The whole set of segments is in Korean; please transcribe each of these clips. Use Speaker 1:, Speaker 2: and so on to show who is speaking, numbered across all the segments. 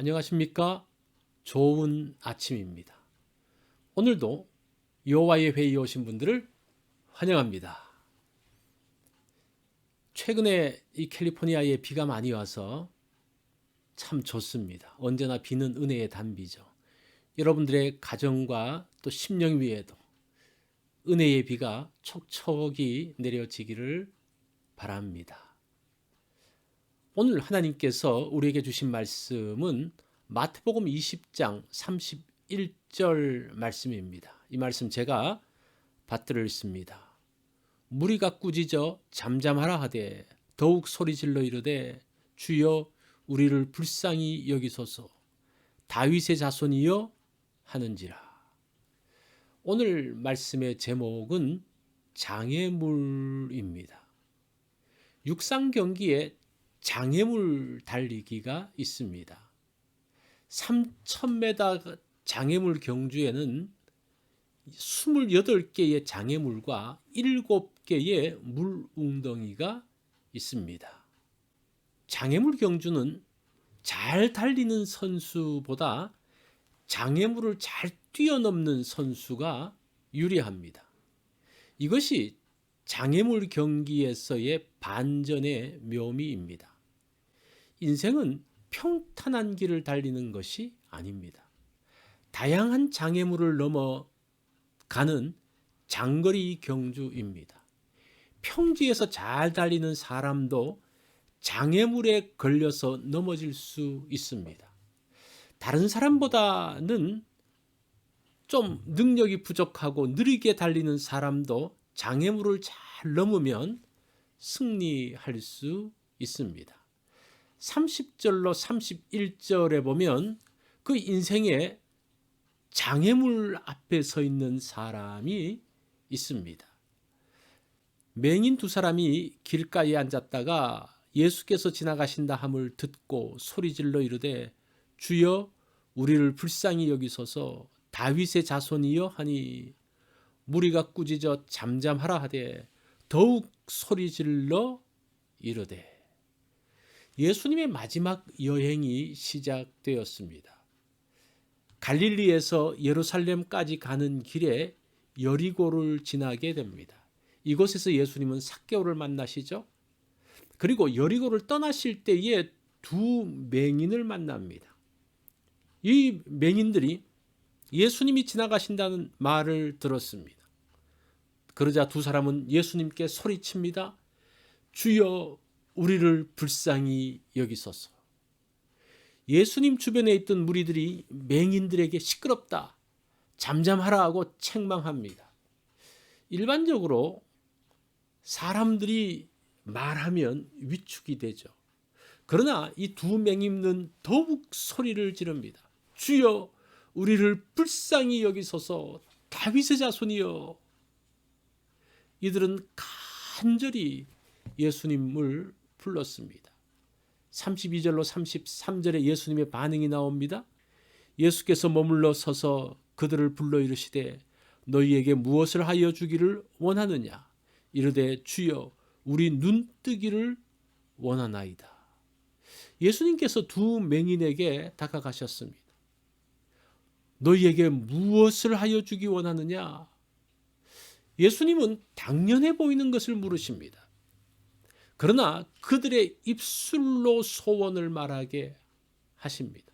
Speaker 1: 안녕하십니까? 좋은 아침입니다. 오늘도 여호와의 회의에 오신 분들을 환영합니다. 최근에 이 캘리포니아에 비가 많이 와서 참 좋습니다. 언제나 비는 은혜의 단비죠. 여러분들의 가정과 또 심령 위에도 은혜의 비가 촉촉이 내려지기를 바랍니다. 오늘 하나님께서 우리에게 주신 말씀은 마태복음 20장 31절 말씀입니다. 이 말씀 제가 받들어 읽습니다. 무리가 꾸짖어 잠잠하라 하되 더욱 소리질러 이르되 주여 우리를 불쌍히 여기소서 다윗의 자손이여 하는지라. 오늘 말씀의 제목은 장애물입니다. 육상 경기에 장애물 달리기가 있습니다. 3,000m 장애물 경주에는 28개의 장애물과 7개의 물웅덩이가 있습니다. 장애물 경주는 잘 달리는 선수보다 장애물을 잘 뛰어넘는 선수가 유리합니다. 이것이 장애물 경기에서의 반전의 묘미입니다. 인생은 평탄한 길을 달리는 것이 아닙니다. 다양한 장애물을 넘어가는 장거리 경주입니다. 평지에서 잘 달리는 사람도 장애물에 걸려서 넘어질 수 있습니다. 다른 사람보다는 좀 능력이 부족하고 느리게 달리는 사람도 장애물을 잘 넘으면 승리할 수 있습니다. 30절로 31절에 보면 그 인생의 장애물 앞에 서 있는 사람이 있습니다. 맹인 두 사람이 길가에 앉았다가 예수께서 지나가신다 함을 듣고 소리질러 이르되 주여 우리를 불쌍히 여기소서 다윗의 자손이여 하니 무리가 꾸짖어 잠잠하라 하되 더욱 소리질러 이르되. 예수님의 마지막 여행이 시작되었습니다. 갈릴리에서 예루살렘까지 가는 길에 여리고를 지나게 됩니다. 이곳에서 예수님은 삭개오를 만나시죠. 그리고 여리고를 떠나실 때에 두 맹인을 만납니다. 이 맹인들이 예수님이 지나가신다는 말을 들었습니다. 그러자 두 사람은 예수님께 소리칩니다. 주여 우리를 불쌍히 여기소서. 예수님 주변에 있던 무리들이 맹인들에게 시끄럽다, 잠잠하라 하고 책망합니다. 일반적으로 사람들이 말하면 위축이 되죠. 그러나 이 두 맹인은 더욱 소리를 지릅니다. 주여 우리를 불쌍히 여기소서 다윗의 자손이여. 이들은 간절히 예수님을 불렀습니다. 32절로 33절에 예수님의 반응이 나옵니다. 예수께서 머물러 서서 그들을 불러 이르시되 너희에게 무엇을 하여 주기를 원하느냐. 이르되 주여 우리 눈뜨기를 원하나이다. 예수님께서 두 맹인에게 다가가셨습니다. 너희에게 무엇을 하여 주기 원하느냐. 예수님은 당연해 보이는 것을 물으십니다. 그러나 그들의 입술로 소원을 말하게 하십니다.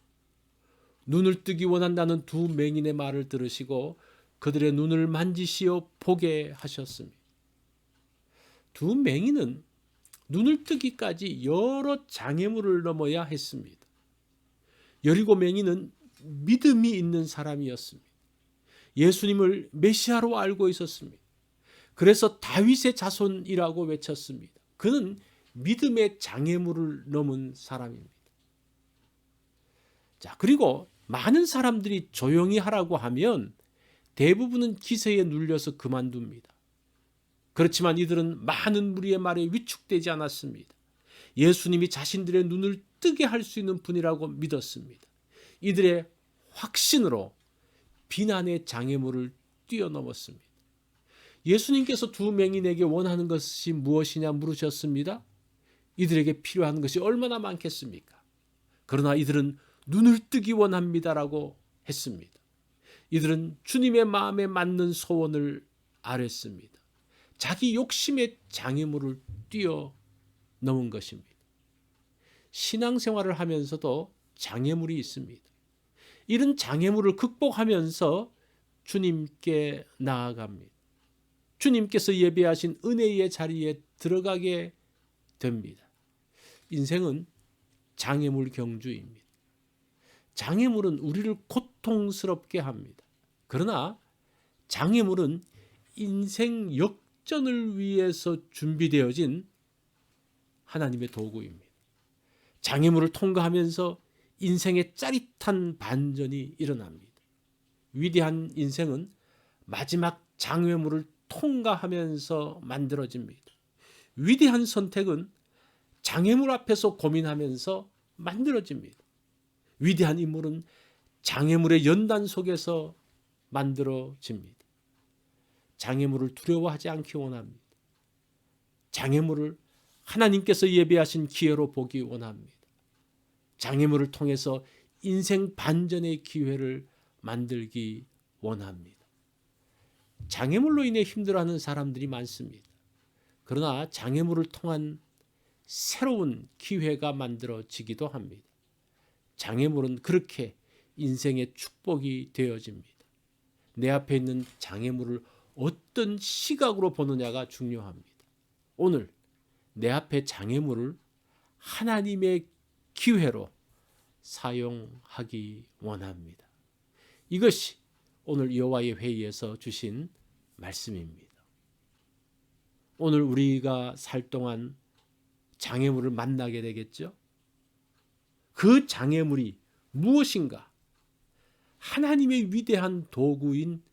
Speaker 1: 눈을 뜨기 원한다는 두 맹인의 말을 들으시고 그들의 눈을 만지시어 보게 하셨습니다. 두 맹인은 눈을 뜨기까지 여러 장애물을 넘어야 했습니다. 여리고 맹인은 믿음이 있는 사람이었습니다. 예수님을 메시아로 알고 있었습니다. 그래서 다윗의 자손이라고 외쳤습니다. 그는 믿음의 장애물을 넘은 사람입니다. 자, 그리고 많은 사람들이 조용히 하라고 하면 대부분은 기세에 눌려서 그만둡니다. 그렇지만 이들은 많은 무리의 말에 위축되지 않았습니다. 예수님이 자신들의 눈을 뜨게 할 수 있는 분이라고 믿었습니다. 이들의 확신으로 비난의 장애물을 뛰어넘었습니다. 예수님께서 두 맹인에게 원하는 것이 무엇이냐 물으셨습니다. 이들에게 필요한 것이 얼마나 많겠습니까? 그러나 이들은 눈을 뜨기 원합니다라고 했습니다. 이들은 주님의 마음에 맞는 소원을 아뢰습니다. 자기 욕심의 장애물을 뛰어넘은 것입니다. 신앙생활을 하면서도 장애물이 있습니다. 이런 장애물을 극복하면서 주님께 나아갑니다. 주님께서 예배하신 은혜의 자리에 들어가게 됩니다. 인생은 장애물 경주입니다. 장애물은 우리를 고통스럽게 합니다. 그러나 장애물은 인생 역전을 위해서 준비되어진 하나님의 도구입니다. 장애물을 통과하면서 인생의 짜릿한 반전이 일어납니다. 위대한 인생은 마지막 장애물을 통과하면서 만들어집니다. 위대한 선택은 장애물 앞에서 고민하면서 만들어집니다. 위대한 인물은 장애물의 연단 속에서 만들어집니다. 장애물을 두려워하지 않기 원합니다. 장애물을 하나님께서 예배하신 기회로 보기 원합니다. 장애물을 통해서 인생 반전의 기회를 만들기 원합니다. 장애물로 인해 힘들어하는 사람들이 많습니다. 그러나 장애물을 통한 새로운 기회가 만들어지기도 합니다. 장애물은 그렇게 인생의 축복이 되어집니다. 내 앞에 있는 장애물을 어떤 시각으로 보느냐가 중요합니다. 오늘 내 앞에 장애물을 하나님의 기회로 사용하기 원합니다. 이것이 오늘 여호와의 회의에서 주신 말씀입니다. 오늘 우리가 살 동안 장애물을 만나게 되겠죠? 그 장애물이 무엇인가? 하나님의 위대한 도구인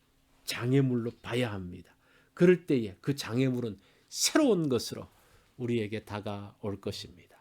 Speaker 1: 장애물로 봐야 합니다. 그럴 때에 그 장애물은 새로운 것으로 우리에게 다가올 것입니다.